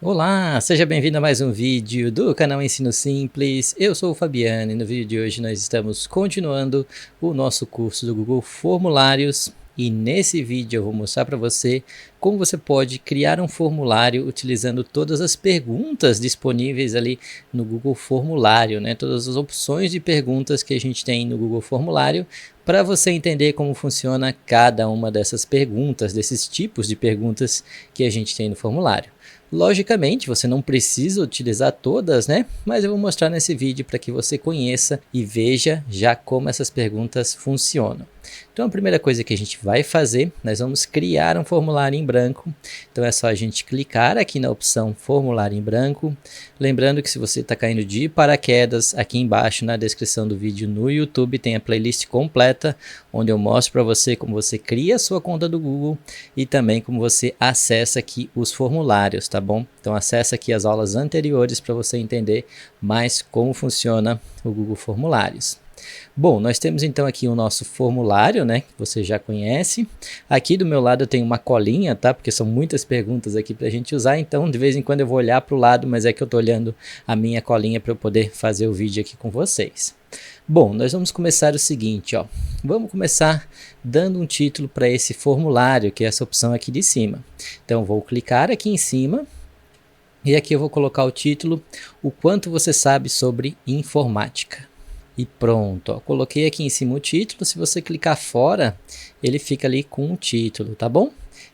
Olá, seja bem-vindo a mais um vídeo do canal Ensino Simples. Eu sou o Fabiano e no vídeo de hoje nós estamos continuando o nosso curso do Google Formulários. E nesse vídeo eu vou mostrar para você como você pode criar um formulário utilizando todas as perguntas disponíveis ali no Google Formulário, né? Todas as opções de perguntas que a gente tem no Google Formulário, para você entender como funciona cada uma dessas perguntas, desses tipos de perguntas que a gente tem no formulário. Logicamente, você não precisa utilizar todas, né? Mas eu vou mostrar nesse vídeo para que você conheça e veja já como essas perguntas funcionam. Então, a primeira coisa que a gente vai fazer, nós vamos criar um formulário em branco. Então, é só a gente clicar aqui na opção Formulário em Branco. Lembrando que se você está caindo de paraquedas, aqui embaixo na descrição do vídeo no YouTube tem a playlist completa, onde eu mostro para você como você cria a sua conta do Google e também como você acessa aqui os formulários, tá bom? Então, acessa aqui as aulas anteriores para você entender mais como funciona o Google Formulários. Bom, nós temos então aqui o nosso formulário, né, que você já conhece. Aqui do meu lado eu tenho uma colinha, tá, porque são muitas perguntas aqui para a gente usar, então de vez em quando eu vou olhar para o lado, mas é que eu estou olhando a minha colinha para eu poder fazer o vídeo aqui com vocês. Bom, nós vamos começar o seguinte, ó. Vamos começar dando um título para esse formulário, que é essa opção aqui de cima. Então, vou clicar aqui em cima e aqui eu vou colocar o título, o quanto você sabe sobre informática. E pronto, ó, coloquei aqui em cima o título. Se você clicar fora, ele fica ali com o título, tá bom?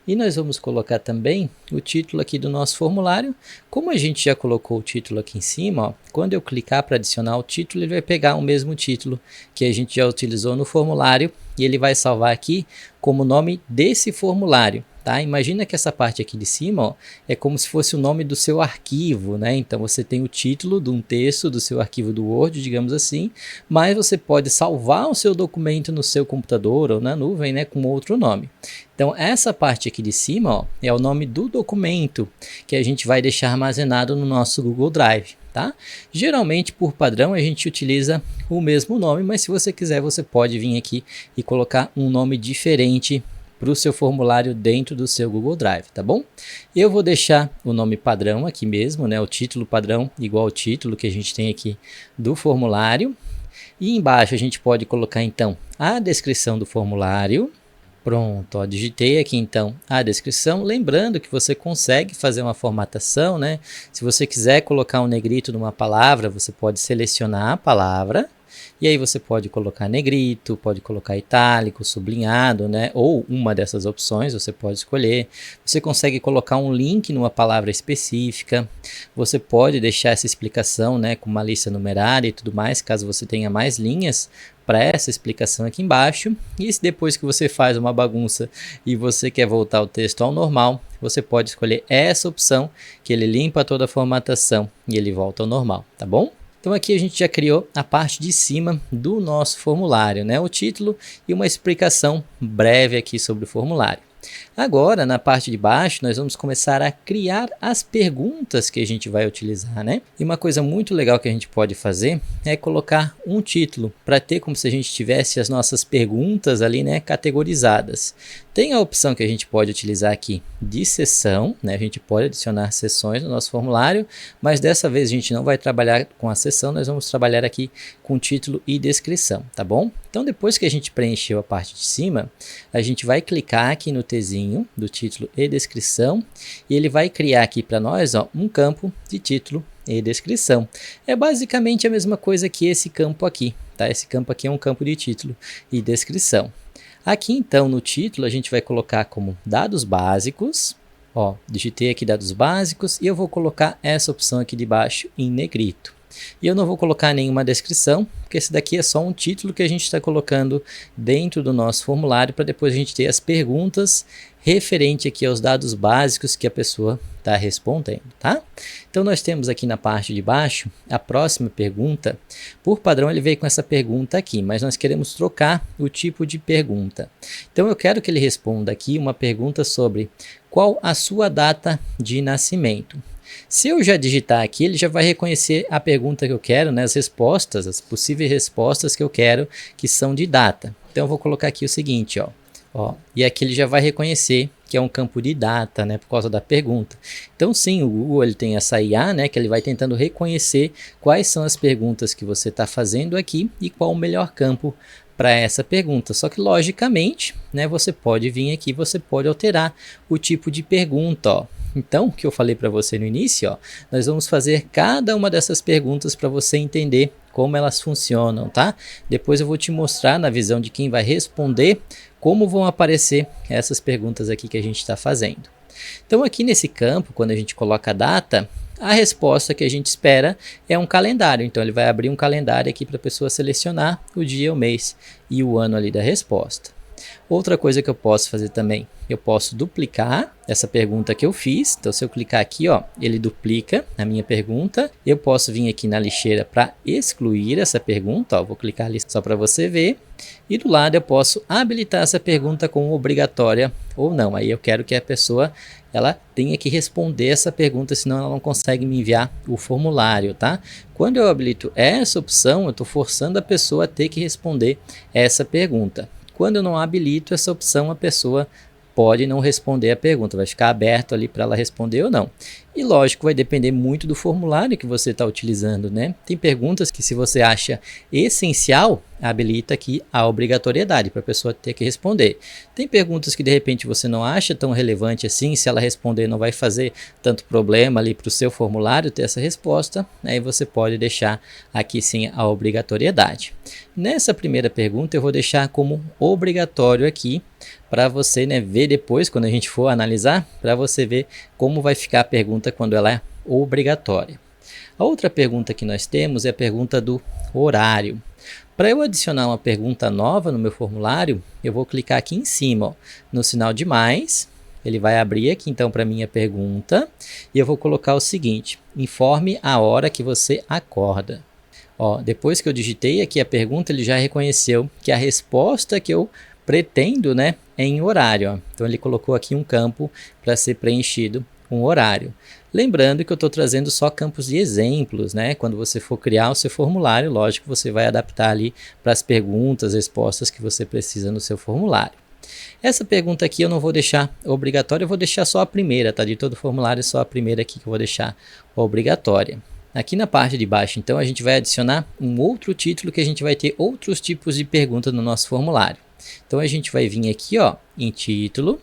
E nós vamos colocar também o título aqui do nosso formulário. Como a gente já colocou o título aqui em cima, ó, quando eu clicar para adicionar o título, ele vai pegar o mesmo título que a gente já utilizou no formulário e ele vai salvar aqui como nome desse formulário. Tá? Imagina que essa parte aqui de cima, ó, é como se fosse o nome do seu arquivo, né? Então você tem o título de um texto do seu arquivo do Word, digamos assim, mas você pode salvar o seu documento no seu computador ou na nuvem, né, com outro nome. Então essa parte aqui de cima, ó, é o nome do documento que a gente vai deixar armazenado no nosso Google Drive. Tá? Geralmente, por padrão, a gente utiliza o mesmo nome, mas se você quiser, você pode vir aqui e colocar um nome diferente para o seu formulário dentro do seu Google Drive, tá bom? Eu vou deixar o nome padrão aqui mesmo, né? O título padrão igual ao título que a gente tem aqui do formulário. E embaixo a gente pode colocar então a descrição do formulário. Pronto, ó, digitei aqui então a descrição, lembrando que você consegue fazer uma formatação, né? Se você quiser colocar um negrito numa palavra, você pode selecionar a palavra, e aí você pode colocar negrito, pode colocar itálico, sublinhado, né? Ou uma dessas opções, você pode escolher. Você consegue colocar um link numa palavra específica, você pode deixar essa explicação, né, com uma lista numerada e tudo mais, caso você tenha mais linhas para essa explicação aqui embaixo. E se depois que você faz uma bagunça e você quer voltar o texto ao normal, você pode escolher essa opção, que ele limpa toda a formatação e ele volta ao normal, tá bom? Então aqui a gente já criou a parte de cima do nosso formulário, né? O título e uma explicação breve aqui sobre o formulário. Agora, na parte de baixo, nós vamos começar a criar as perguntas que a gente vai utilizar, né? E uma coisa muito legal que a gente pode fazer é colocar um título, para ter como se a gente tivesse as nossas perguntas ali, né, categorizadas. Tem a opção que a gente pode utilizar aqui de seção, né? A gente pode adicionar seções no nosso formulário, mas dessa vez a gente não vai trabalhar com a seção, nós vamos trabalhar aqui com título e descrição, tá bom? Então, depois que a gente preencheu a parte de cima, a gente vai clicar aqui no Tzinho do título e descrição e ele vai criar aqui para nós, ó, um campo de título e descrição. É basicamente a mesma coisa que esse campo aqui, tá? Esse campo aqui é um campo de título e descrição. Aqui então no título a gente vai colocar como dados básicos, ó, digitei aqui dados básicos e eu vou colocar essa opção aqui de baixo em negrito. E eu não vou colocar nenhuma descrição, porque esse daqui é só um título que a gente está colocando dentro do nosso formulário para depois a gente ter as perguntas referente aqui aos dados básicos que a pessoa está respondendo, tá? Então nós temos aqui na parte de baixo a próxima pergunta. Por padrão ele veio com essa pergunta aqui, mas nós queremos trocar o tipo de pergunta. Então eu quero que ele responda aqui uma pergunta sobre qual a sua data de nascimento. Se eu já digitar aqui, ele já vai reconhecer a pergunta que eu quero, né, as respostas, as possíveis respostas que eu quero, que são de data. Então eu vou colocar aqui o seguinte, ó, e aqui ele já vai reconhecer que é um campo de data, né, por causa da pergunta. Então sim, o Google ele tem essa IA, né, que ele vai tentando reconhecer quais são as perguntas que você está fazendo aqui e qual o melhor campo para essa pergunta. Só que logicamente, né, você pode vir aqui, você pode alterar o tipo de pergunta, ó. Então, o que eu falei para você no início, ó, nós vamos fazer cada uma dessas perguntas para você entender como elas funcionam, tá? Depois eu vou te mostrar na visão de quem vai responder como vão aparecer essas perguntas aqui que a gente está fazendo. Então aqui nesse campo, quando a gente coloca a data, a resposta que a gente espera é um calendário. Então ele vai abrir um calendário aqui para a pessoa selecionar o dia, o mês e o ano ali da resposta. Outra coisa que eu posso fazer também, eu posso duplicar essa pergunta que eu fiz. Então se eu clicar aqui, ó, ele duplica a minha pergunta. Eu posso vir aqui na lixeira para excluir essa pergunta, ó, vou clicar ali só para você ver. E do lado eu posso habilitar essa pergunta como obrigatória ou não. Aí eu quero que a pessoa ela tenha que responder essa pergunta, senão ela não consegue me enviar o formulário, tá? Quando eu habilito essa opção, eu estou forçando a pessoa a ter que responder essa pergunta. Quando eu não habilito essa opção, a pessoa pode não responder a pergunta, vai ficar aberto ali para ela responder ou não. E lógico, vai depender muito do formulário que você está utilizando, né? Tem perguntas que se você acha essencial, habilita aqui a obrigatoriedade para a pessoa ter que responder. Tem perguntas que de repente você não acha tão relevante assim, se ela responder não vai fazer tanto problema ali para o seu formulário ter essa resposta, aí você pode deixar aqui sim a obrigatoriedade. Nessa primeira pergunta eu vou deixar como obrigatório aqui, para você, né, ver depois, quando a gente for analisar, para você ver como vai ficar a pergunta quando ela é obrigatória. A outra pergunta que nós temos é a pergunta do horário. Para eu adicionar uma pergunta nova no meu formulário, eu vou clicar aqui em cima, ó, no sinal de mais. Ele vai abrir aqui então para minha pergunta e eu vou colocar o seguinte: informe a hora que você acorda. Ó, depois que eu digitei aqui a pergunta, ele já reconheceu que a resposta que eu pretendo, né, é em horário. Ó. Então ele colocou aqui um campo para ser preenchido um horário. Lembrando que eu estou trazendo só campos de exemplos, né? Quando você for criar o seu formulário, lógico, você vai adaptar ali para as perguntas, respostas que você precisa no seu formulário. Essa pergunta aqui eu não vou deixar obrigatória, eu vou deixar só a primeira, tá? De todo o formulário, só a primeira aqui que eu vou deixar obrigatória. Aqui na parte de baixo, então, a gente vai adicionar um outro título que a gente vai ter outros tipos de pergunta no nosso formulário. Então a gente vai vir aqui, ó, em título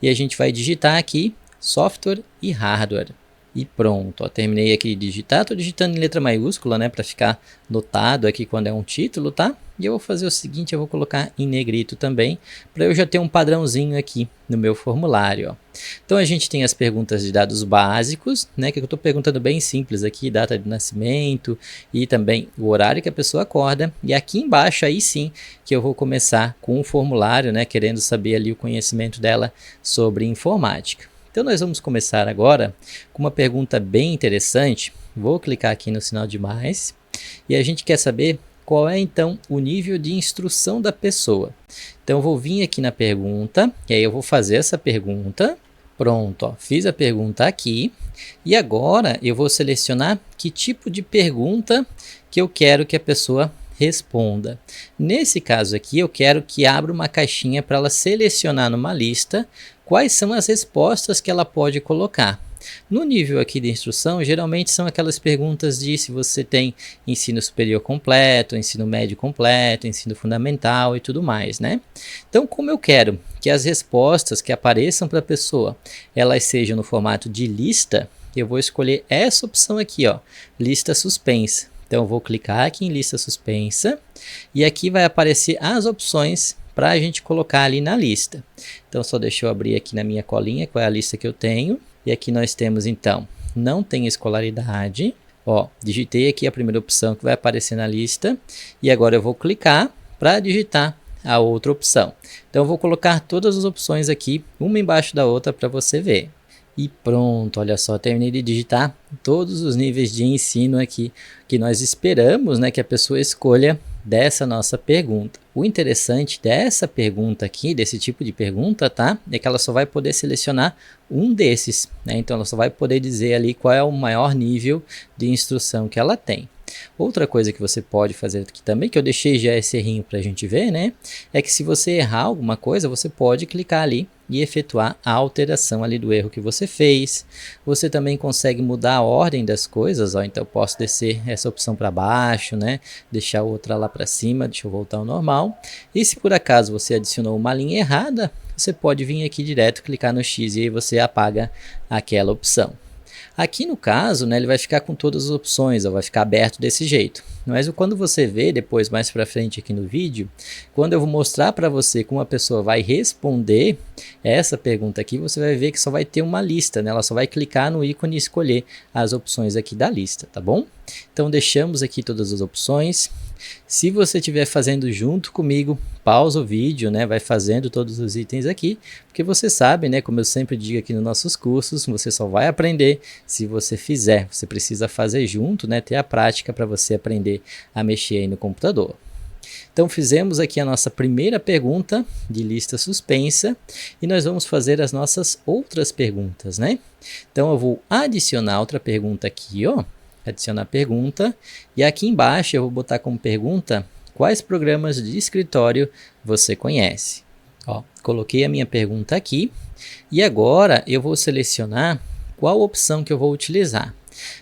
e a gente vai digitar aqui software e hardware. E pronto, ó, terminei aqui de digitar, estou digitando em letra maiúscula, né, para ficar notado aqui quando é um título, tá? E eu vou fazer o seguinte, eu vou colocar em negrito também, para eu já ter um padrãozinho aqui no meu formulário, ó. Então a gente tem as perguntas de dados básicos, né, que eu estou perguntando bem simples aqui, data de nascimento e também o horário que a pessoa acorda. E aqui embaixo aí sim que eu vou começar com o formulário, né, querendo saber ali o conhecimento dela sobre informática. Então nós vamos começar agora com uma pergunta bem interessante. Vou clicar aqui no sinal de mais e a gente quer saber qual é então o nível de instrução da pessoa. Então eu vou vir aqui na pergunta e aí eu vou fazer essa pergunta. Pronto, ó, fiz a pergunta aqui e agora eu vou selecionar que tipo de pergunta que eu quero que a pessoa responda. Nesse caso aqui eu quero que abra uma caixinha para ela selecionar numa lista quais são as respostas que ela pode colocar. No nível aqui de instrução, geralmente são aquelas perguntas de se você tem ensino superior completo, ensino médio completo, ensino fundamental e tudo mais, né? Então, como eu quero que as respostas que apareçam para a pessoa, elas sejam no formato de lista, eu vou escolher essa opção aqui, ó, lista suspensa. Então, eu vou clicar aqui em lista suspensa e aqui vai aparecer as opções para a gente colocar ali na lista. Então, só deixa eu abrir aqui na minha colinha qual é a lista que eu tenho. E aqui nós temos, então, não tem escolaridade. Ó, digitei aqui a primeira opção que vai aparecer na lista. E agora eu vou clicar para digitar a outra opção. Então, eu vou colocar todas as opções aqui, uma embaixo da outra, para você ver. E pronto, olha só, terminei de digitar todos os níveis de ensino aqui que nós esperamos, né, que a pessoa escolha dessa nossa pergunta. O interessante dessa pergunta aqui, desse tipo de pergunta, tá? É que ela só vai poder selecionar um desses, né? Então ela só vai poder dizer ali qual é o maior nível de instrução que ela tem. Outra coisa que você pode fazer aqui também, que eu deixei já esse errinho para a gente ver, né? É que se você errar alguma coisa, você pode clicar ali e efetuar a alteração ali do erro que você fez. Você também consegue mudar a ordem das coisas, ó, então eu posso descer essa opção para baixo, né? Deixar outra lá para cima, deixa eu voltar ao normal. E se por acaso você adicionou uma linha errada, você pode vir aqui direto, clicar no X e aí você apaga aquela opção. Aqui no caso, né, ele vai ficar com todas as opções, ó, vai ficar aberto desse jeito. Mas quando você vê depois mais para frente aqui no vídeo, quando eu vou mostrar para você como a pessoa vai responder essa pergunta aqui, você vai ver que só vai ter uma lista, né? Ela só vai clicar no ícone e escolher as opções aqui da lista, tá bom? Então deixamos aqui todas as opções. Se você estiver fazendo junto comigo, pausa o vídeo, né? Vai fazendo todos os itens aqui, porque você sabe, né? Como eu sempre digo aqui nos nossos cursos, você só vai aprender se você fizer. Você precisa fazer junto, né? Ter a prática para você aprender a mexer aí no computador. Então fizemos aqui a nossa primeira pergunta de lista suspensa e nós vamos fazer as nossas outras perguntas, né? Então eu vou adicionar outra pergunta aqui, ó. Adicionar pergunta, e aqui embaixo eu vou botar como pergunta quais programas de escritório você conhece. Ó, coloquei a minha pergunta aqui e agora eu vou selecionar qual opção que eu vou utilizar.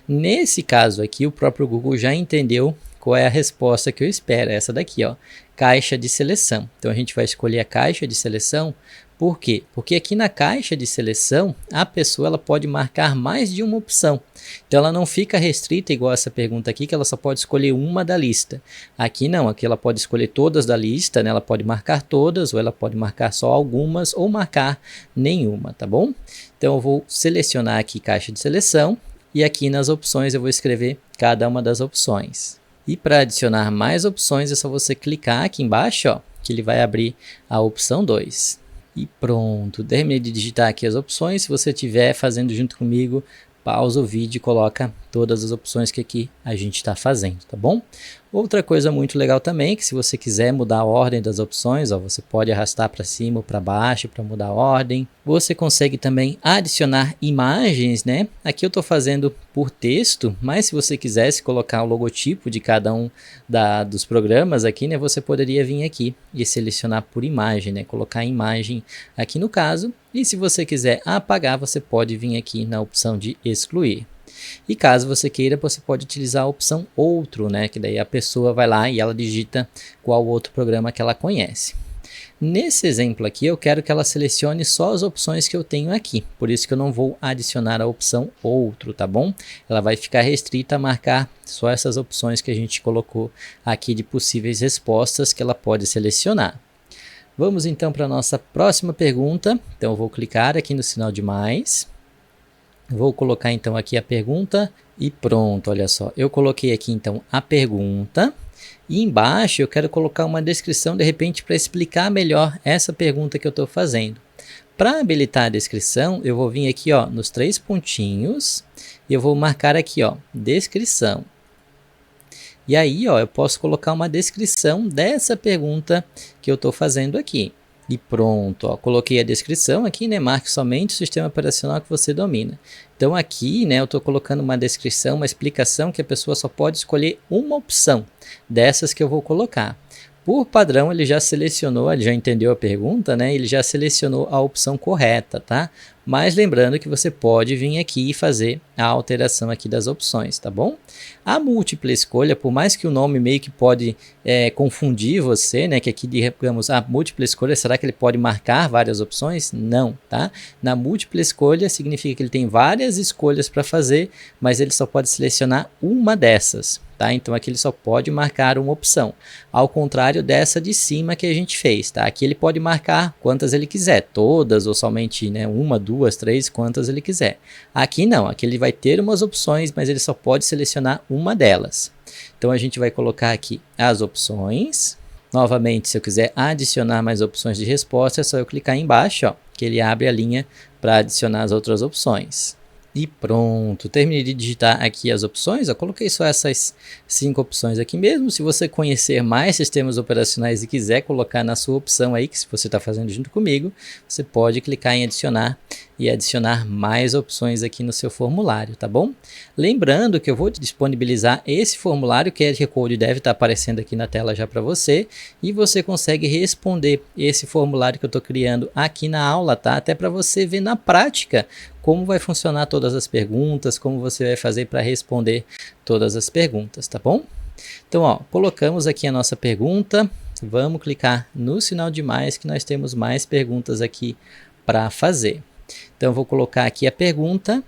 Nesse caso aqui o próprio Google já entendeu qual é a resposta que eu espero, essa daqui, ó, caixa de seleção. Então a gente vai escolher a caixa de seleção. Por quê? Porque aqui na caixa de seleção, a pessoa ela pode marcar mais de uma opção. Então ela não fica restrita igual essa pergunta aqui, que ela só pode escolher uma da lista. Aqui não, aqui ela pode escolher todas da lista, né? Ela pode marcar todas, ou ela pode marcar só algumas, ou marcar nenhuma, tá bom? Então eu vou selecionar aqui caixa de seleção, e aqui nas opções eu vou escrever cada uma das opções. E para adicionar mais opções é só você clicar aqui embaixo, ó, que ele vai abrir a opção 2. E pronto, terminei de digitar aqui as opções. Se você estiver fazendo junto comigo, pausa o vídeo e coloca todas as opções que aqui a gente está fazendo, tá bom? Outra coisa muito legal também é que se você quiser mudar a ordem das opções, ó, você pode arrastar para cima ou para baixo para mudar a ordem. Você consegue também adicionar imagens, né? Aqui eu estou fazendo por texto, mas se você quisesse colocar o logotipo de cada um dos programas aqui, né? Você poderia vir aqui e selecionar por imagem, né? Colocar a imagem aqui no caso. E se você quiser apagar, você pode vir aqui na opção de excluir. E caso você queira, você pode utilizar a opção outro, né? Que daí a pessoa vai lá e ela digita qual outro programa que ela conhece. Nesse exemplo aqui, eu quero que ela selecione só as opções que eu tenho aqui. Por isso que eu não vou adicionar a opção outro, tá bom? Ela vai ficar restrita a marcar só essas opções que a gente colocou aqui de possíveis respostas que ela pode selecionar. Vamos então para a nossa próxima pergunta. Então eu vou clicar aqui no sinal de mais. Vou colocar então aqui a pergunta e pronto, olha só. Eu coloquei aqui então a pergunta e embaixo eu quero colocar uma descrição de repente para explicar melhor essa pergunta que eu estou fazendo. Para habilitar a descrição, eu vou vir aqui ó, nos 3 pontinhos e eu vou marcar aqui ó, descrição. E aí ó, eu posso colocar uma descrição dessa pergunta que eu estou fazendo aqui. E pronto, ó, coloquei a descrição aqui, né? Marque somente o sistema operacional que você domina. Então aqui, né, eu estou colocando uma descrição, uma explicação que a pessoa só pode escolher uma opção dessas que eu vou colocar. Por padrão, ele já selecionou, ele já entendeu a pergunta, né? Ele já selecionou a opção correta, tá? Mas lembrando que você pode vir aqui e fazer a alteração aqui das opções, tá bom? A múltipla escolha, por mais que o nome meio que pode confundir você, né? Que aqui, digamos, a múltipla escolha, será que ele pode marcar várias opções? Não, tá? Na múltipla escolha significa que ele tem várias escolhas para fazer, mas ele só pode selecionar uma dessas. Tá? Então aqui ele só pode marcar uma opção, ao contrário dessa de cima que a gente fez. Tá? Aqui ele pode marcar quantas ele quiser, todas ou somente né, uma, duas, três, quantas ele quiser. Aqui não, aqui ele vai ter umas opções, mas ele só pode selecionar uma delas. Então a gente vai colocar aqui as opções. Novamente, se eu quiser adicionar mais opções de resposta, é só eu clicar embaixo, ó, que ele abre a linha para adicionar as outras opções. E pronto, terminei de digitar aqui as opções, eu coloquei só essas 5 opções aqui mesmo. Se você conhecer mais sistemas operacionais e quiser colocar na sua opção aí, que se você está fazendo junto comigo, você pode clicar em adicionar e adicionar mais opções aqui no seu formulário, tá bom? Lembrando que eu vou disponibilizar esse formulário, que o QR Code deve estar aparecendo aqui na tela já para você, e você consegue responder esse formulário que eu estou criando aqui na aula, tá? Até para você ver na prática como vai funcionar todas as perguntas, como você vai fazer para responder todas as perguntas, tá bom? Então, ó, colocamos aqui a nossa pergunta, vamos clicar no sinal de mais, que nós temos mais perguntas aqui para fazer. Então, eu vou colocar aqui a pergunta,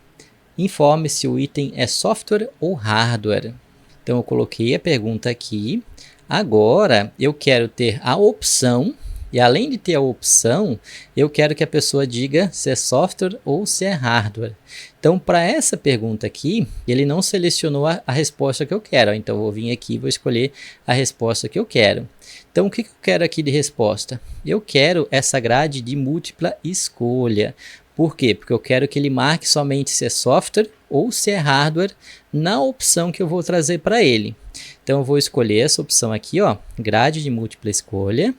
informe se o item é software ou hardware. Então, eu coloquei a pergunta aqui, agora eu quero ter a opção, e além de ter a opção, eu quero que a pessoa diga se é software ou se é hardware. Então, para essa pergunta aqui, ele não selecionou a resposta que eu quero. Então, eu vou vir aqui e vou escolher a resposta que eu quero. Então, o que eu quero aqui de resposta? Eu quero essa grade de múltipla escolha. Por quê? Porque eu quero que ele marque somente se é software ou se é hardware na opção que eu vou trazer para ele. Então, eu vou escolher essa opção aqui, ó, grade de múltipla escolha.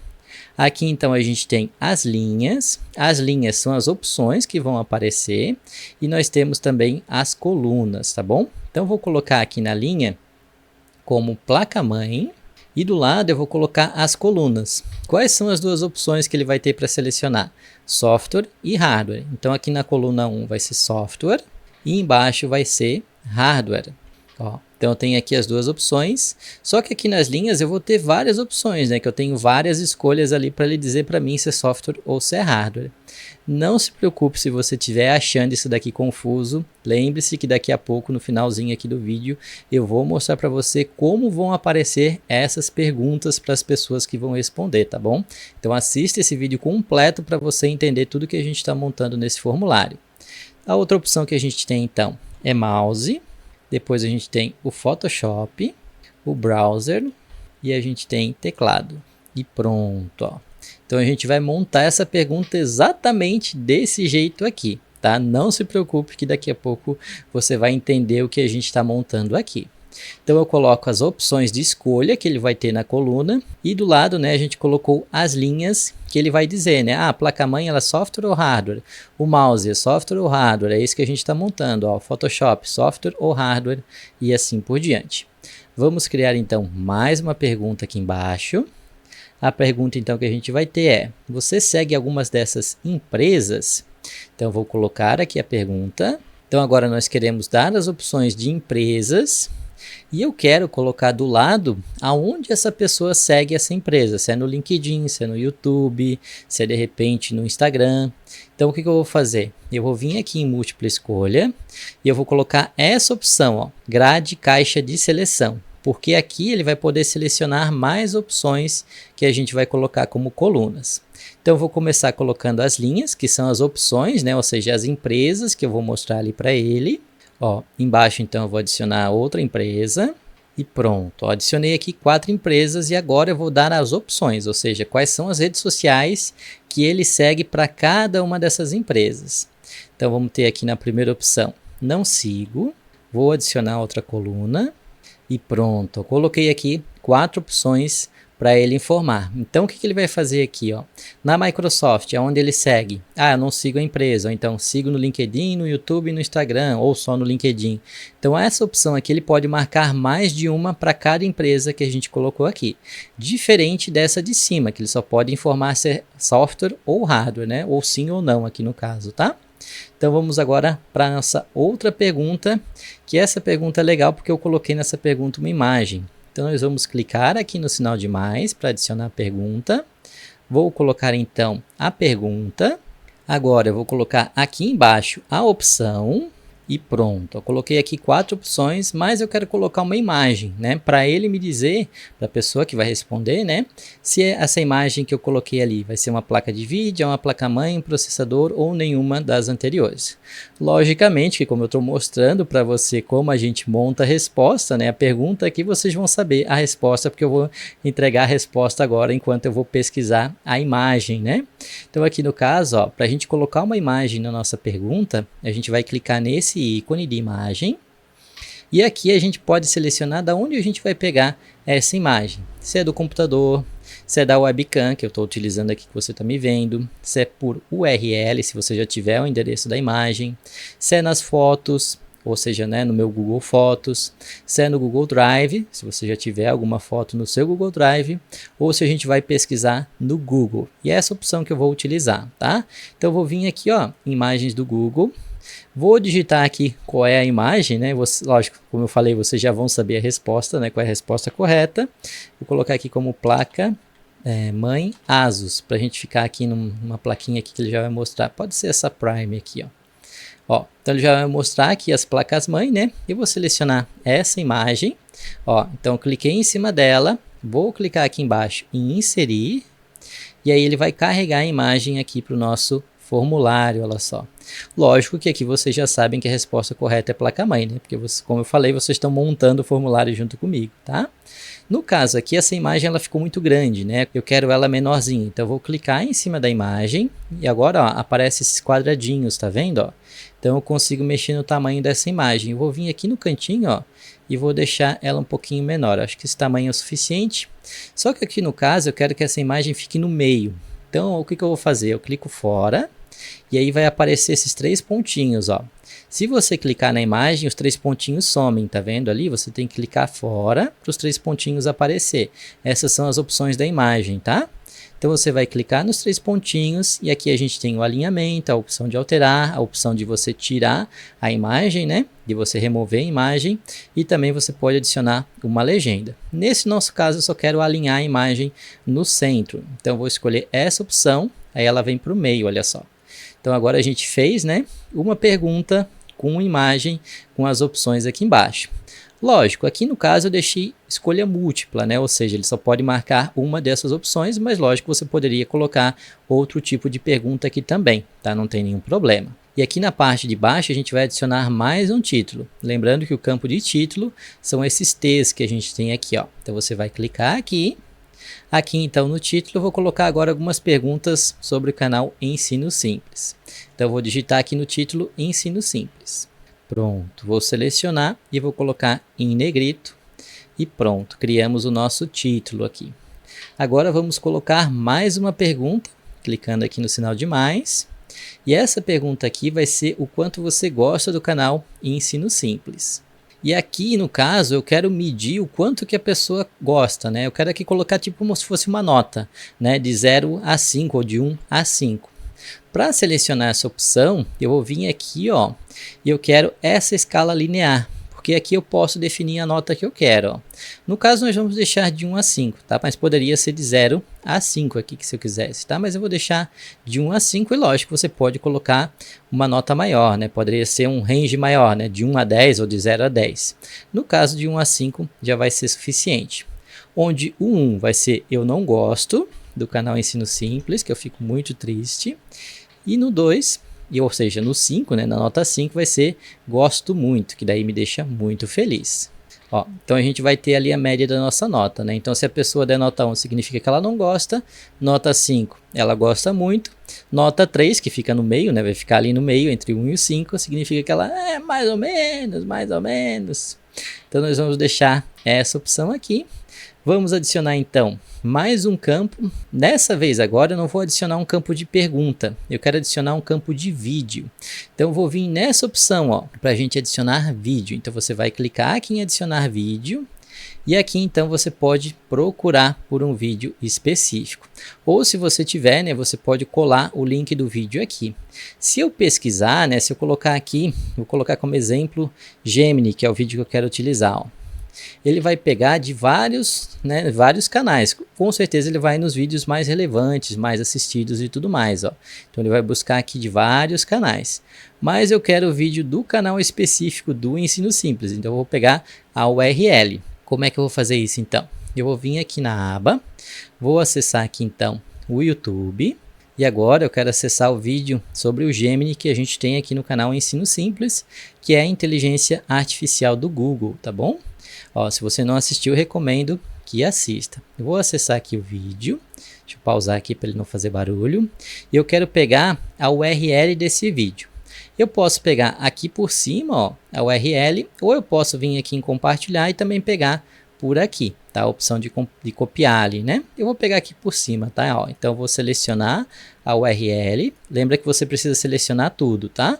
Aqui, então, a gente tem as linhas. As linhas são as opções que vão aparecer. E nós temos também as colunas, tá bom? Então, vou colocar aqui na linha como placa-mãe. E do lado eu vou colocar as colunas. Quais são as duas opções que ele vai ter para selecionar? Software e hardware. Então, aqui na coluna 1 vai ser software. E embaixo vai ser hardware. Ó. Então, eu tenho aqui as duas opções, só que aqui nas linhas eu vou ter várias opções, né? Que eu tenho várias escolhas ali para ele dizer para mim se é software ou se é hardware. Não se preocupe se você estiver achando isso daqui confuso, lembre-se que daqui a pouco, no finalzinho aqui do vídeo, eu vou mostrar para você como vão aparecer essas perguntas para as pessoas que vão responder, tá bom? Então, assista esse vídeo completo para você entender tudo que a gente está montando nesse formulário. A outra opção que a gente tem, então, é mouse. Depois a gente tem o Photoshop, o browser e a gente tem teclado. E pronto, ó. Então a gente vai montar essa pergunta exatamente desse jeito aqui, tá? Não se preocupe que daqui a pouco você vai entender o que a gente está montando aqui. Então eu coloco as opções de escolha que ele vai ter na coluna e do lado, né, a gente colocou as linhas que ele vai dizer, né? Ah, a placa-mãe ela é software ou hardware? O mouse é software ou hardware? É isso que a gente está montando, ó. O Photoshop, software ou hardware? E assim por diante. Vamos criar então mais uma pergunta aqui embaixo. A pergunta então que a gente vai ter é: você segue algumas dessas empresas? Então eu vou colocar aqui a pergunta. Então agora nós queremos dar as opções de empresas. E eu quero colocar do lado aonde essa pessoa segue essa empresa, se é no LinkedIn, se é no YouTube, se é de repente no Instagram. Então o que eu vou fazer? Eu vou vir aqui em múltipla escolha e eu vou colocar essa opção, ó, grade caixa de seleção, porque aqui ele vai poder selecionar mais opções que a gente vai colocar como colunas. Então eu vou começar colocando as linhas, que são as opções, né? Ou seja, as empresas que eu vou mostrar ali para ele. Ó, embaixo então eu vou adicionar outra empresa e pronto, ó, adicionei aqui 4 empresas e agora eu vou dar as opções, ou seja, quais são as redes sociais que ele segue para cada uma dessas empresas. Então vamos ter aqui na primeira opção, não sigo, vou adicionar outra coluna e pronto, eu coloquei aqui 4 opções para ele informar. Então, o que ele vai fazer aqui? Ó? Na Microsoft, onde ele segue? Ah, eu não sigo a empresa, ou então sigo no LinkedIn, no YouTube e no Instagram, ou só no LinkedIn. Então, essa opção aqui, ele pode marcar mais de uma para cada empresa que a gente colocou aqui. Diferente dessa de cima, que ele só pode informar se é software ou hardware, né? Ou sim ou não aqui no caso, tá? Então, vamos agora para a nossa outra pergunta, que essa pergunta é legal porque eu coloquei nessa pergunta uma imagem. Então, nós vamos clicar aqui no sinal de mais para adicionar a pergunta. Vou colocar, então, a pergunta. Agora, eu vou colocar aqui embaixo a opção. E pronto, eu coloquei aqui 4 opções, mas eu quero colocar uma imagem, né? Para ele me dizer, para a pessoa que vai responder, né? Se essa imagem que eu coloquei ali vai ser uma placa de vídeo, uma placa-mãe, um processador ou nenhuma das anteriores. Logicamente que como eu estou mostrando para você como a gente monta a resposta, né? A pergunta aqui vocês vão saber a resposta, porque eu vou entregar a resposta agora enquanto eu vou pesquisar a imagem, né? Então aqui no caso, ó, para a gente colocar uma imagem na nossa pergunta, a gente vai clicar nesse ícone de imagem e aqui a gente pode selecionar da onde a gente vai pegar essa imagem, se é do computador, se é da webcam que eu estou utilizando aqui que você está me vendo, se é por URL, se você já tiver o endereço da imagem, se é nas fotos, ou seja, né, no meu Google Fotos, se é no Google Drive, se você já tiver alguma foto no seu Google Drive, ou se a gente vai pesquisar no Google. E é essa opção que eu vou utilizar, tá? Então eu vou vir aqui, ó, imagens do Google, vou digitar aqui qual é a imagem, né? Lógico, como eu falei, vocês já vão saber a resposta, né? Qual é a resposta correta. Vou colocar aqui como placa mãe Asus, para a gente ficar aqui numa plaquinha aqui que ele já vai mostrar. Pode ser essa Prime aqui, ó. Ó, então ele já vai mostrar aqui as placas mãe, né? Eu vou selecionar essa imagem. Ó, então eu cliquei em cima dela, vou clicar aqui embaixo em inserir. E aí ele vai carregar a imagem aqui para o nosso formulário, olha só. Lógico que aqui vocês já sabem que a resposta correta é placa-mãe, né? Porque, como eu falei, vocês estão montando o formulário junto comigo, tá? No caso aqui, essa imagem ela ficou muito grande, né? Eu quero ela menorzinha, então eu vou clicar em cima da imagem e agora, ó, aparece esses quadradinhos, tá vendo, ó? Então eu consigo mexer no tamanho dessa imagem. Eu vou vir aqui no cantinho, ó, e vou deixar ela um pouquinho menor. Acho que esse tamanho é o suficiente. Só que aqui no caso eu quero que essa imagem fique no meio. Então o que eu vou fazer? Eu clico fora e aí vai aparecer esses 3 pontinhos, ó. Se você clicar na imagem, os 3 pontinhos somem, tá vendo ali? Você tem que clicar fora para os 3 pontinhos aparecer. Essas são as opções da imagem, tá? Então você vai clicar nos 3 pontinhos e aqui a gente tem o alinhamento, a opção de alterar, a opção de você tirar a imagem, né? De você remover a imagem e também você pode adicionar uma legenda. Nesse nosso caso eu só quero alinhar a imagem no centro. Então eu vou escolher essa opção, aí ela vem para o meio, olha só. Então agora a gente fez, né, uma pergunta com imagem com as opções aqui embaixo. Lógico, aqui no caso eu deixei escolha múltipla, né? Ou seja, ele só pode marcar uma dessas opções, mas lógico você poderia colocar outro tipo de pergunta aqui também, tá? Não tem nenhum problema. E aqui na parte de baixo a gente vai adicionar mais um título. Lembrando que o campo de título são esses T's que a gente tem aqui, ó. Então você vai clicar aqui. Aqui então no título eu vou colocar agora algumas perguntas sobre o canal Ensino Simples. Então eu vou digitar aqui no título Ensino Simples. Pronto, vou selecionar e vou colocar em negrito e pronto, criamos o nosso título aqui. Agora vamos colocar mais uma pergunta, clicando aqui no sinal de mais. E essa pergunta aqui vai ser o quanto você gosta do canal Ensino Simples. E aqui, no caso, eu quero medir o quanto que a pessoa gosta, né? Eu quero aqui colocar tipo como se fosse uma nota, né? De 0 a 5 ou de 1 a 5. Para selecionar essa opção, eu vou vir aqui, ó, e eu quero essa escala linear, porque aqui eu posso definir a nota que eu quero, ó. No caso, nós vamos deixar de 1 a 5, tá? Mas poderia ser de 0 a 5 aqui, se eu quisesse, tá? Mas eu vou deixar de 1 a 5 e lógico, você pode colocar uma nota maior, né? Poderia ser um range maior, né? De 1 a 10 ou de 0 a 10. No caso de 1 a 5, já vai ser suficiente. Onde o 1 vai ser eu não gosto do canal Ensino Simples, que eu fico muito triste. E no 2, ou seja, no 5, né, na nota 5 vai ser gosto muito, que daí me deixa muito feliz. Ó, então a gente vai ter ali a média da nossa nota, né? Então se a pessoa der nota 1 significa que ela não gosta, nota 5 ela gosta muito, nota 3 que fica no meio, né, vai ficar ali no meio entre 1 e o 5, significa que ela é mais ou menos, mais ou menos. Então nós vamos deixar essa opção aqui. Vamos adicionar então mais um campo. Dessa vez agora eu não vou adicionar um campo de pergunta, eu quero adicionar um campo de vídeo. Então eu vou vir nessa opção, ó, para a gente adicionar vídeo. Então você vai clicar aqui em adicionar vídeo e aqui então você pode procurar por um vídeo específico. Ou se você tiver, né, você pode colar o link do vídeo aqui. Se eu pesquisar, né, se eu colocar aqui, vou colocar como exemplo Gemini, que é o vídeo que eu quero utilizar, ó. Ele vai pegar de vários canais. Com certeza ele vai nos vídeos mais relevantes, mais assistidos e tudo mais, ó. Então ele vai buscar aqui de vários canais. Mas eu quero o vídeo do canal específico do Ensino Simples. Então eu vou pegar a URL. Como é que eu vou fazer isso então? Eu vou vir aqui na aba, vou acessar aqui então o YouTube. E agora eu quero acessar o vídeo sobre o Gemini que a gente tem aqui no canal Ensino Simples, que é a inteligência artificial do Google, tá bom? Ó, se você não assistiu, eu recomendo que assista. Eu vou acessar aqui o vídeo, deixa eu pausar aqui para ele não fazer barulho. E eu quero pegar a URL desse vídeo. Eu posso pegar aqui por cima, ó, a URL, ou eu posso vir aqui em compartilhar e também pegar por aqui, tá? A opção de copiar ali, né? Eu vou pegar aqui por cima, tá? Ó, então eu vou selecionar a URL. Lembra que você precisa selecionar tudo, tá?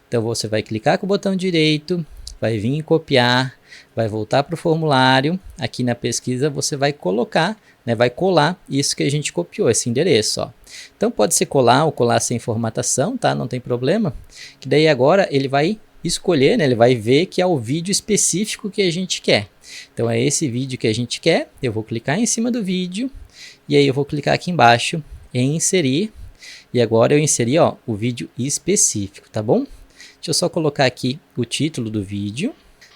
Então você vai clicar com o botão direito, vai vir em copiar, vai voltar para o formulário. Aqui na pesquisa você vai colocar, né? Vai colar isso que a gente copiou, esse endereço, ó. Então pode ser colar ou colar sem formatação, tá? Não tem problema. Que daí agora ele vai escolher, né? Ele vai ver que é o vídeo específico que a gente quer. Então é esse vídeo que a gente quer. Eu vou clicar em cima do vídeo e aí eu vou clicar aqui embaixo em inserir. E agora eu inseri, ó, o vídeo específico, tá bom? Deixa eu só colocar aqui o título do vídeo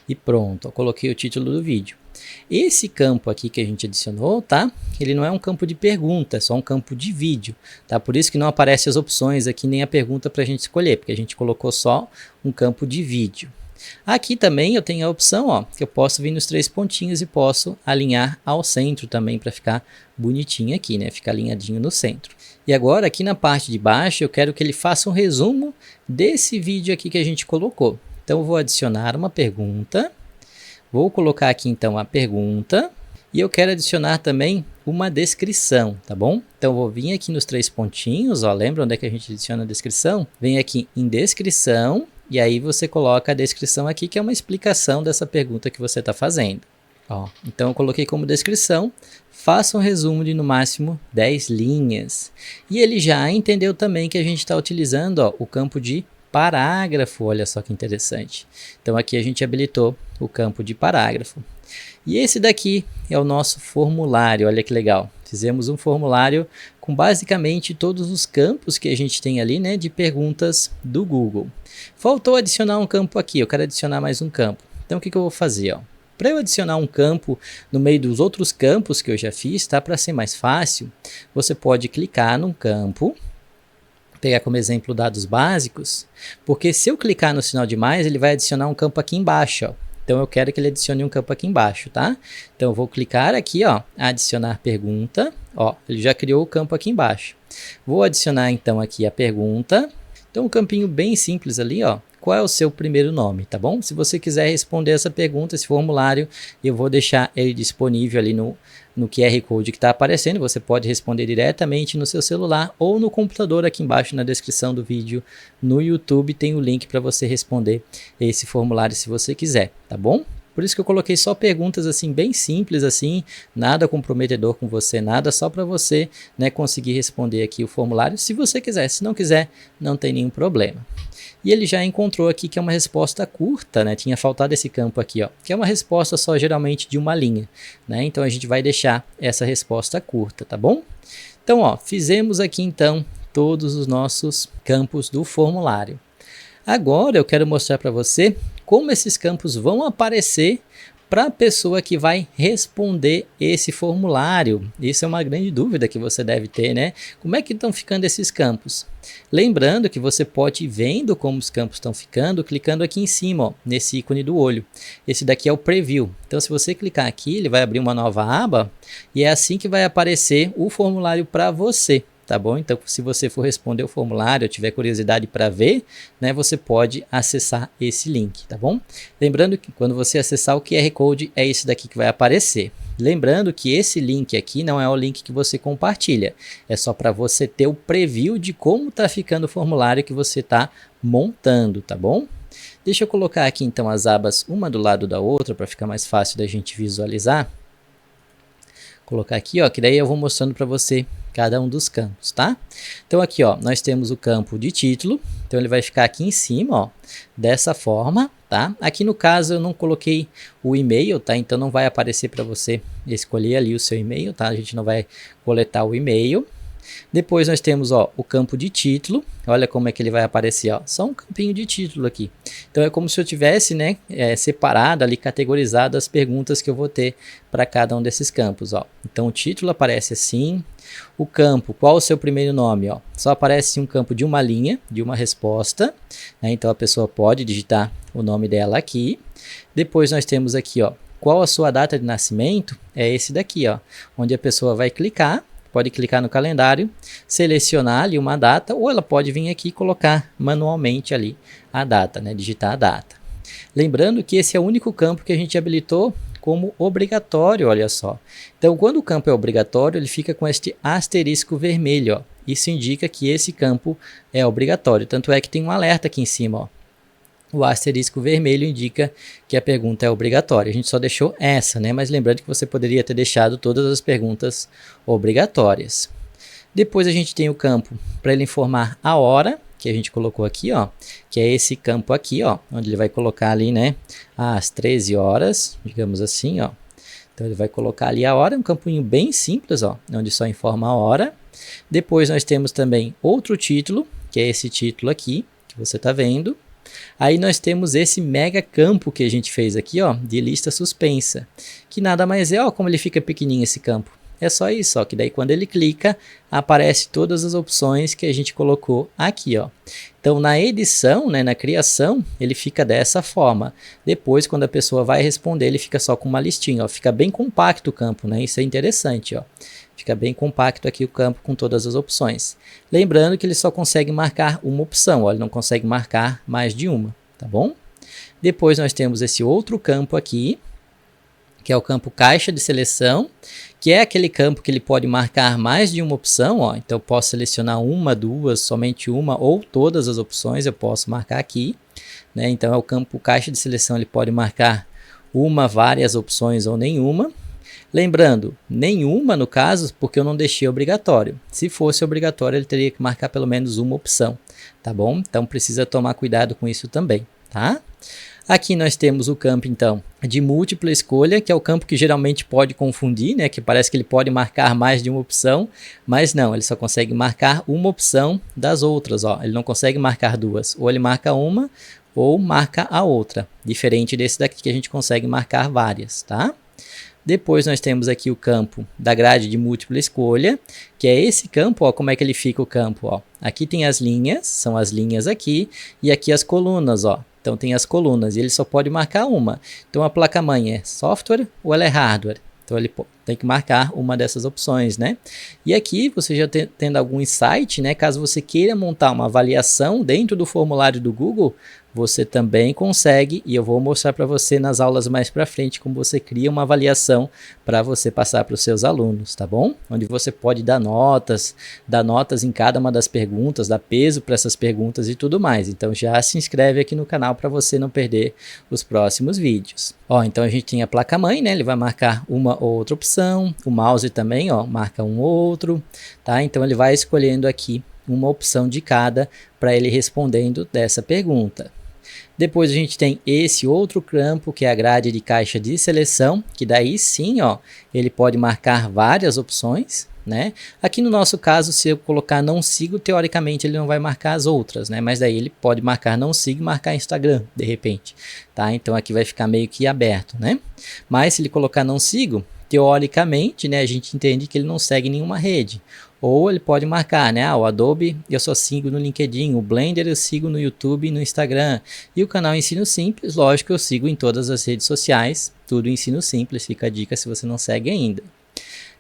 e pronto, eu coloquei o título do vídeo. Esse campo aqui que a gente adicionou, tá? Ele não é um campo de pergunta, é só um campo de vídeo, tá? Por isso que não aparecem as opções aqui nem a pergunta para a gente escolher, porque a gente colocou só um campo de vídeo. Aqui também eu tenho a opção, ó, que eu posso vir nos 3 pontinhos e posso alinhar ao centro também para ficar bonitinho aqui, né? Ficar alinhadinho no centro. E agora aqui na parte de baixo eu quero que ele faça um resumo desse vídeo aqui que a gente colocou. Então eu vou adicionar uma pergunta, vou colocar aqui então a pergunta e eu quero adicionar também uma descrição, tá bom? Então eu vou vir aqui nos 3 pontinhos, ó, lembra onde é que a gente adiciona a descrição? Vem aqui em descrição e aí você coloca a descrição aqui que é uma explicação dessa pergunta que você está fazendo. Ó, então eu coloquei como descrição, faça um resumo de no máximo 10 linhas. E ele já entendeu também que a gente está utilizando, ó, o campo de parágrafo, olha só que interessante. Então aqui a gente habilitou o campo de parágrafo. E esse daqui é o nosso formulário, olha que legal. Fizemos um formulário com basicamente todos os campos que a gente tem ali, né, de perguntas do Google. Faltou adicionar um campo aqui, eu quero adicionar mais um campo. Então o que eu vou fazer, ó? Para eu adicionar um campo no meio dos outros campos que eu já fiz, tá? Para ser mais fácil, você pode clicar num campo, pegar como exemplo dados básicos, porque se eu clicar no sinal de mais, ele vai adicionar um campo aqui embaixo, ó. Então eu quero que ele adicione um campo aqui embaixo, tá? Então eu vou clicar aqui, ó, adicionar pergunta, ó, ele já criou o campo aqui embaixo. Vou adicionar então aqui a pergunta. Então um campinho bem simples ali, ó. Qual é o seu primeiro nome, tá bom? Se você quiser responder essa pergunta, esse formulário, eu vou deixar ele disponível ali no QR Code que está aparecendo. Você pode responder diretamente no seu celular ou no computador aqui embaixo na descrição do vídeo. No YouTube tem o link para você responder esse formulário se você quiser, tá bom? Por isso que eu coloquei só perguntas assim bem simples assim, nada comprometedor com você, nada, só para você, né, conseguir responder aqui o formulário se você quiser. Se não quiser, não tem nenhum problema. E ele já encontrou aqui que é uma resposta curta, né? Tinha faltado esse campo aqui, ó, que é uma resposta só geralmente de uma linha, né? Então a gente vai deixar essa resposta curta, tá bom? Então, ó, fizemos aqui então todos os nossos campos do formulário. Agora eu quero mostrar para você como esses campos vão aparecer para a pessoa que vai responder esse formulário. Isso é uma grande dúvida que você deve ter, né? Como é que estão ficando esses campos? Lembrando que você pode ir vendo como os campos estão ficando, clicando aqui em cima, ó, nesse ícone do olho. Esse daqui é o Preview. Então, se você clicar aqui, ele vai abrir uma nova aba e é assim que vai aparecer o formulário para você. Tá bom? Então, se você for responder o formulário ou tiver curiosidade para ver, né, você pode acessar esse link, tá bom? Lembrando que quando você acessar o QR Code, é esse daqui que vai aparecer. Lembrando que esse link aqui não é o link que você compartilha, é só para você ter o preview de como está ficando o formulário que você está montando, tá bom? Deixa eu colocar aqui então as abas uma do lado da outra para ficar mais fácil da gente visualizar. Colocar aqui, ó, que daí eu vou mostrando para você cada um dos campos, tá? Então aqui, ó, nós temos o campo de título, então ele vai ficar aqui em cima, ó, dessa forma, tá? Aqui no caso eu não coloquei o e-mail, tá? Então não vai aparecer para você escolher ali o seu e-mail, tá? A gente não vai coletar o e-mail. Depois nós temos, ó, o campo de título, olha como é que ele vai aparecer, ó, só um campinho de título aqui. Então é como se eu tivesse, né, separado ali, categorizado as perguntas que eu vou ter para cada um desses campos, ó. Então o título aparece assim, o campo, qual o seu primeiro nome, ó, só aparece um campo de uma linha, de uma resposta, né, então a pessoa pode digitar o nome dela aqui. Depois nós temos aqui, ó, qual a sua data de nascimento, é esse daqui, ó, onde a pessoa vai clicar. Pode clicar no calendário, selecionar ali uma data, ou ela pode vir aqui e colocar manualmente ali a data, né? Digitar a data. Lembrando que esse é o único campo que a gente habilitou como obrigatório, olha só. Então, quando o campo é obrigatório, ele fica com este asterisco vermelho, ó. Isso indica que esse campo é obrigatório, tanto é que tem um alerta aqui em cima, ó. O asterisco vermelho indica que a pergunta é obrigatória. A gente só deixou essa, né? Mas lembrando que você poderia ter deixado todas as perguntas obrigatórias. Depois a gente tem o campo para ele informar a hora, que a gente colocou aqui, ó, que é esse campo aqui, ó, onde ele vai colocar ali, né, às 13 horas, digamos assim, ó. Então ele vai colocar ali a hora, um campinho bem simples, ó, onde só informa a hora. Depois nós temos também outro título, que é esse título aqui, que você está vendo. Aí nós temos esse mega campo que a gente fez aqui, ó, de lista suspensa, que nada mais é, ó, como ele fica pequenininho esse campo. É só isso, ó, que daí quando ele clica, aparece todas as opções que a gente colocou aqui, ó. Então na edição, né, na criação, ele fica dessa forma. Depois, quando a pessoa vai responder, ele fica só com uma listinha, ó. Fica bem compacto o campo, né? Isso é interessante, ó. Fica bem compacto aqui o campo com todas as opções. Lembrando que ele só consegue marcar uma opção, ó, ele não consegue marcar mais de uma, tá bom? Depois nós temos esse outro campo aqui, que é o campo caixa de seleção, que é aquele campo que ele pode marcar mais de uma opção, ó. Então eu posso selecionar uma, duas, somente uma ou todas as opções eu posso marcar aqui, né? Então é o campo caixa de seleção, ele pode marcar uma, várias opções ou nenhuma. Lembrando, nenhuma no caso, porque eu não deixei obrigatório. Se fosse obrigatório, ele teria que marcar pelo menos uma opção, tá bom? Então precisa tomar cuidado com isso também, tá? Aqui nós temos o campo, então, de múltipla escolha, que é o campo que geralmente pode confundir, né? Que parece que ele pode marcar mais de uma opção, mas não, ele só consegue marcar uma opção das outras, ó. Ele não consegue marcar duas, ou ele marca uma, ou marca a outra, diferente desse daqui que a gente consegue marcar várias, tá? Depois nós temos aqui o campo da grade de múltipla escolha, que é esse campo, ó, como é que ele fica o campo, ó. Aqui tem as linhas, são as linhas aqui, e aqui as colunas, ó. Então tem as colunas, e ele só pode marcar uma. Então a placa-mãe é software ou ela é hardware? Então ele tem que marcar uma dessas opções, né? E aqui você já tendo algum insight, né? Caso você queira montar uma avaliação dentro do formulário do Google, você também consegue, e eu vou mostrar para você nas aulas mais para frente como você cria uma avaliação para você passar para os seus alunos, tá bom? Onde você pode dar notas em cada uma das perguntas, dar peso para essas perguntas e tudo mais. Então já se inscreve aqui no canal para você não perder os próximos vídeos. Ó, então a gente tem a placa-mãe, né? Ele vai marcar uma ou outra opção, o mouse também, ó, marca um ou outro, tá? Então ele vai escolhendo aqui uma opção de cada para ele respondendo dessa pergunta. Depois a gente tem esse outro campo, que é a grade de caixa de seleção, que daí sim, ó, ele pode marcar várias opções, né? Aqui no nosso caso, se eu colocar não sigo, teoricamente ele não vai marcar as outras, né? Mas daí ele pode marcar não sigo e marcar Instagram, de repente, tá? Então aqui vai ficar meio que aberto, né? Mas se ele colocar não sigo, teoricamente, né, a gente entende que ele não segue nenhuma rede. Ou ele pode marcar, né? O Adobe eu só sigo no LinkedIn, o Blender eu sigo no YouTube e no Instagram. E o canal Ensino Simples, lógico, eu sigo em todas as redes sociais. Tudo Ensino Simples, fica a dica se você não segue ainda.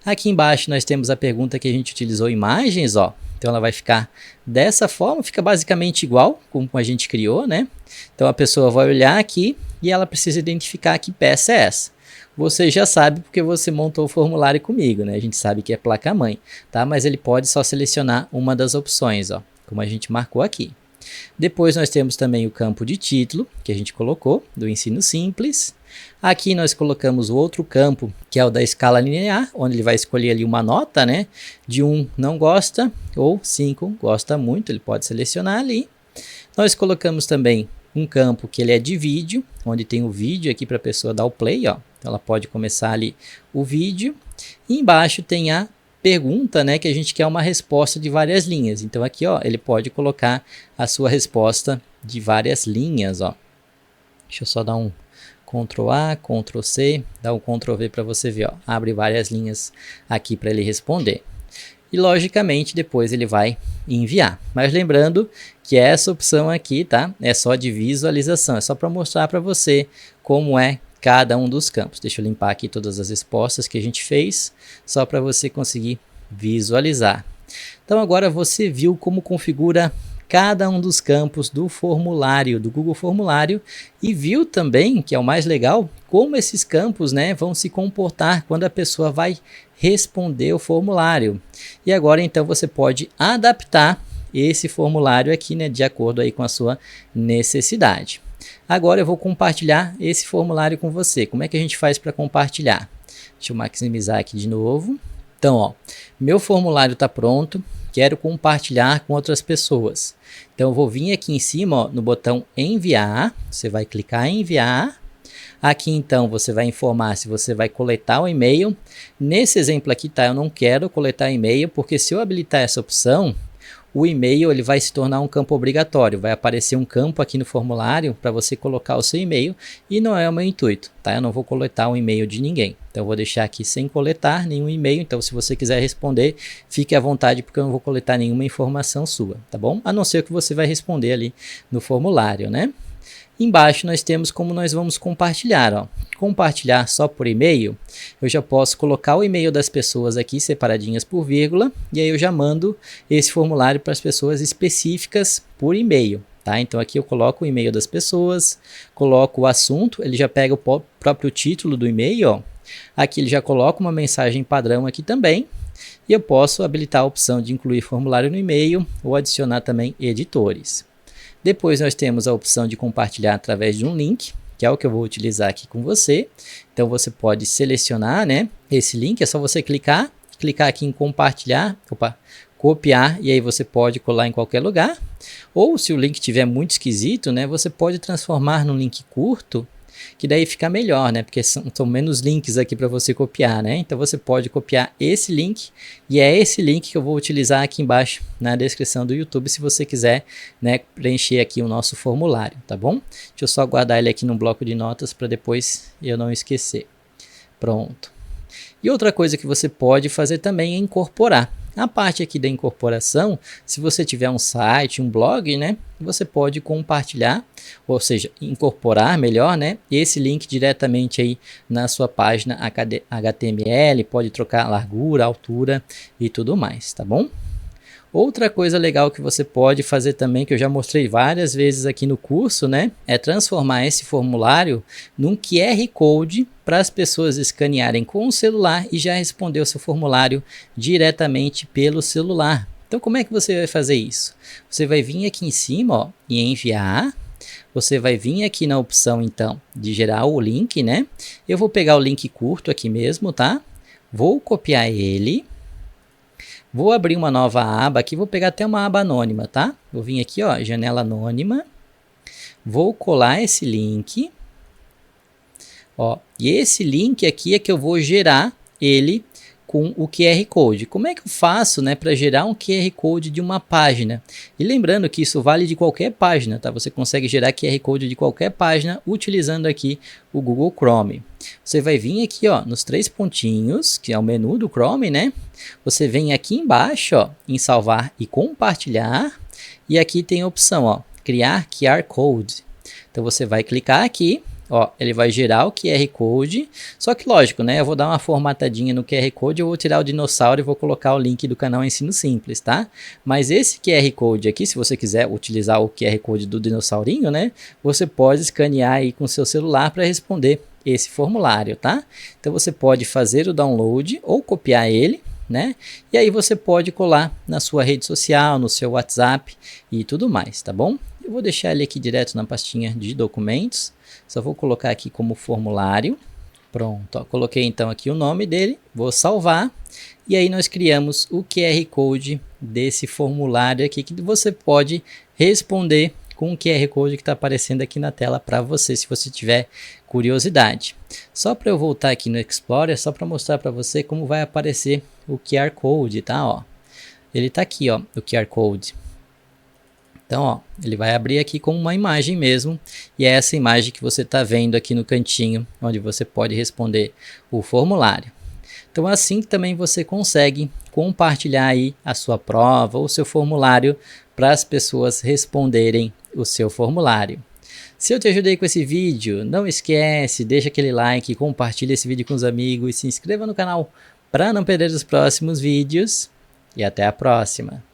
Aqui embaixo nós temos a pergunta que a gente utilizou imagens, ó. Então ela vai ficar dessa forma, fica basicamente igual como a gente criou, né? Então a pessoa vai olhar aqui e ela precisa identificar que peça é essa. Você já sabe porque você montou o formulário comigo, né? A gente sabe que é placa-mãe, tá? Mas ele pode só selecionar uma das opções, ó, como a gente marcou aqui. Depois nós temos também o campo de título, que a gente colocou, do Ensino Simples. Aqui nós colocamos o outro campo, que é o da escala linear, onde ele vai escolher ali uma nota, né? De 1 não gosta, ou 5 gosta muito, ele pode selecionar ali. Nós colocamos também um campo que ele é de vídeo, onde tem o vídeo aqui para a pessoa dar o play, ó. Então ela pode começar ali o vídeo. E embaixo tem a pergunta, né, que a gente quer uma resposta de várias linhas. Então aqui, ó, ele pode colocar a sua resposta de várias linhas, ó. Deixa eu só dar um Ctrl A, Ctrl C, dá um Ctrl V para você ver, ó. Abre várias linhas aqui para ele responder. E logicamente depois ele vai enviar. Mas lembrando que essa opção aqui, tá? É só de visualização, é só para mostrar para você como é cada um dos campos. Deixa eu limpar aqui todas as respostas que a gente fez, só para você conseguir visualizar. Então agora você viu como configura cada um dos campos do formulário, do Google Formulário, e viu também, que é o mais legal, como esses campos, né, vão se comportar quando a pessoa vai responder o formulário. E agora então você pode adaptar esse formulário aqui, né, de acordo aí com a sua necessidade. Agora eu vou compartilhar esse formulário com você. Como é que a gente faz para compartilhar? Deixa eu maximizar aqui de novo. Então, ó, meu formulário está pronto, quero compartilhar com outras pessoas. Então, eu vou vir aqui em cima, ó, no botão enviar, você vai clicar em enviar. Aqui, então, você vai informar se você vai coletar o e-mail. Nesse exemplo aqui, tá, eu não quero coletar e-mail, porque se eu habilitar essa opção, o e-mail ele vai se tornar um campo obrigatório, vai aparecer um campo aqui no formulário para você colocar o seu e-mail e não é o meu intuito, tá? Eu não vou coletar o e-mail de ninguém, então eu vou deixar aqui sem coletar nenhum e-mail, então se você quiser responder, fique à vontade porque eu não vou coletar nenhuma informação sua, tá bom? A não ser que você vai responder ali no formulário, né? Embaixo nós temos como nós vamos compartilhar, ó. Compartilhar só por e-mail, eu já posso colocar o e-mail das pessoas aqui separadinhas por vírgula, e aí eu já mando esse formulário para as pessoas específicas por e-mail, tá? Então aqui eu coloco o e-mail das pessoas, coloco o assunto, ele já pega o próprio título do e-mail, ó. Aqui ele já coloca uma mensagem padrão aqui também, e eu posso habilitar a opção de incluir formulário no e-mail ou adicionar também editores. Depois nós temos a opção de compartilhar através de um link, que é o que eu vou utilizar aqui com você. Então você pode selecionar, né, esse link, é só você clicar aqui em compartilhar, copiar, e aí você pode colar em qualquer lugar. Ou se o link estiver muito esquisito, né, você pode transformar num link curto, que daí fica melhor, né? Porque são menos links aqui para você copiar, né? Então você pode copiar esse link e é esse link que eu vou utilizar aqui embaixo na descrição do YouTube se você quiser, né, preencher aqui o nosso formulário, tá bom? Deixa eu só guardar ele aqui num bloco de notas para depois eu não esquecer. Pronto. E outra coisa que você pode fazer também é incorporar. A parte aqui da incorporação, se você tiver um site, um blog, né, você pode compartilhar, ou seja, incorporar melhor, né, esse link diretamente aí na sua página HTML, pode trocar largura, altura e tudo mais, tá bom? Outra coisa legal que você pode fazer também, que eu já mostrei várias vezes aqui no curso, né, é transformar esse formulário num QR Code para as pessoas escanearem com o celular e já responder o seu formulário diretamente pelo celular. Então, como é que você vai fazer isso? Você vai vir aqui em cima, ó, e enviar. Você vai vir aqui na opção, então, de gerar o link, né? Eu vou pegar o link curto aqui mesmo, tá? Vou copiar ele. Vou abrir uma nova aba aqui, vou pegar até uma aba anônima, tá? Vou vir aqui, ó, janela anônima. Vou colar esse link. Ó, e esse link aqui é que eu vou gerar ele com o QR Code. Como é que eu faço, né, para gerar um QR Code de uma página? E lembrando que isso vale de qualquer página, tá? Você consegue gerar QR Code de qualquer página utilizando aqui o Google Chrome. Você vai vir aqui, ó, nos 3 pontinhos, que é o menu do Chrome, né? Você vem aqui embaixo, ó, em salvar e compartilhar, e aqui tem a opção, ó, criar QR Code. Então você vai clicar aqui. Ó, ele vai gerar o QR Code, só que lógico, né? Eu vou dar uma formatadinha no QR Code, eu vou tirar o dinossauro e vou colocar o link do canal Ensino Simples, tá? Mas esse QR Code aqui, se você quiser utilizar o QR Code do dinossaurinho, né? Você pode escanear aí com o seu celular para responder esse formulário, tá? Então você pode fazer o download ou copiar ele, né? E aí você pode colar na sua rede social, no seu WhatsApp e tudo mais, tá bom? Eu vou deixar ele aqui direto na pastinha de documentos. Só vou colocar aqui como formulário. Pronto, ó, coloquei então aqui o nome dele, vou salvar. E aí nós criamos o QR Code desse formulário aqui que você pode responder com o QR Code que está aparecendo aqui na tela para você, se você tiver curiosidade. Só para eu voltar aqui no Explorer, só para mostrar para você como vai aparecer o QR Code, tá? Ó, ele está aqui, ó, o QR Code. Então, ó, ele vai abrir aqui com uma imagem mesmo, e é essa imagem que você está vendo aqui no cantinho, onde você pode responder o formulário. Então, assim também você consegue compartilhar aí a sua prova ou seu formulário para as pessoas responderem o seu formulário. Se eu te ajudei com esse vídeo, não esquece, deixa aquele like, compartilha esse vídeo com os amigos e se inscreva no canal para não perder os próximos vídeos. E até a próxima!